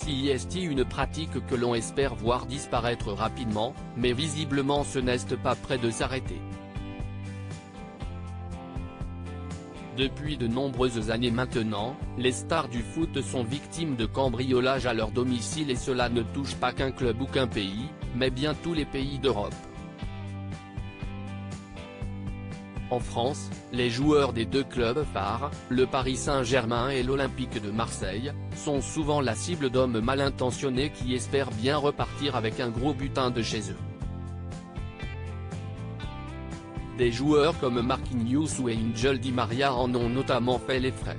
C'est une pratique que l'on espère voir disparaître rapidement, mais visiblement ce n'est pas près de s'arrêter. Depuis de nombreuses années maintenant, les stars du foot sont victimes de cambriolages à leur domicile et cela ne touche pas qu'un club ou qu'un pays, mais bien tous les pays d'Europe. En France, les joueurs des deux clubs phares, le Paris Saint-Germain et l'Olympique de Marseille, sont souvent la cible d'hommes mal intentionnés qui espèrent bien repartir avec un gros butin de chez eux. Des joueurs comme Marquinhos ou Angel Di Maria en ont notamment fait les frais.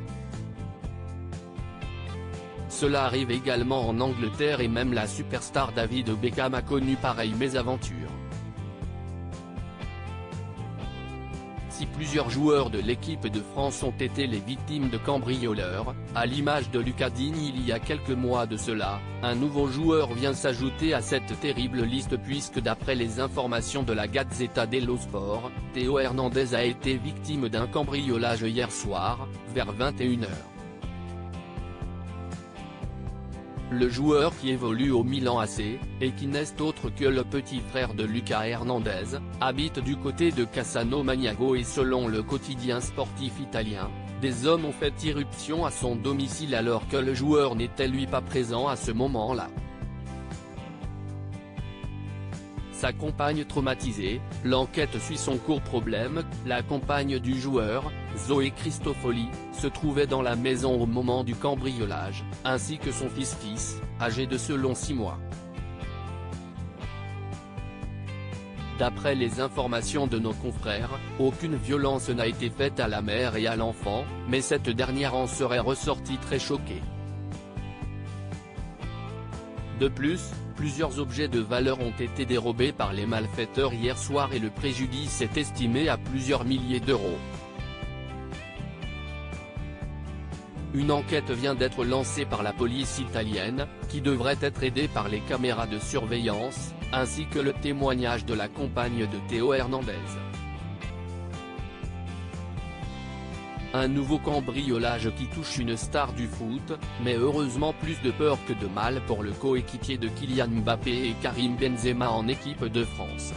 Cela arrive également en Angleterre et même la superstar David Beckham a connu pareille mésaventure. Si plusieurs joueurs de l'équipe de France ont été les victimes de cambrioleurs, à l'image de Lucas Digne il y a quelques mois de cela, un nouveau joueur vient s'ajouter à cette terrible liste puisque d'après les informations de la Gazzetta dello Sport, Théo Hernandez a été victime d'un cambriolage hier soir, vers 21 h. Le joueur qui évolue au Milan AC, et qui n'est autre que le petit frère de Lucas Hernandez, habite du côté de Cassano Magnago et selon le quotidien sportif italien, des hommes ont fait irruption à son domicile alors que le joueur n'était lui pas présent à ce moment-là. Sa compagne traumatisée, l'enquête suit son court problème, la compagne du joueur, Zoé Cristofoli, se trouvait dans la maison au moment du cambriolage, ainsi que son fils, âgé de selon 6 mois. D'après les informations de nos confrères, aucune violence n'a été faite à la mère et à l'enfant, mais cette dernière en serait ressortie très choquée. De plus, plusieurs objets de valeur ont été dérobés par les malfaiteurs hier soir et le préjudice est estimé à plusieurs milliers d'euros. Une enquête vient d'être lancée par la police italienne, qui devrait être aidée par les caméras de surveillance, ainsi que le témoignage de la compagne de Théo Hernandez. Un nouveau cambriolage qui touche une star du foot, mais heureusement plus de peur que de mal pour le coéquipier de Kylian Mbappé et Karim Benzema en équipe de France.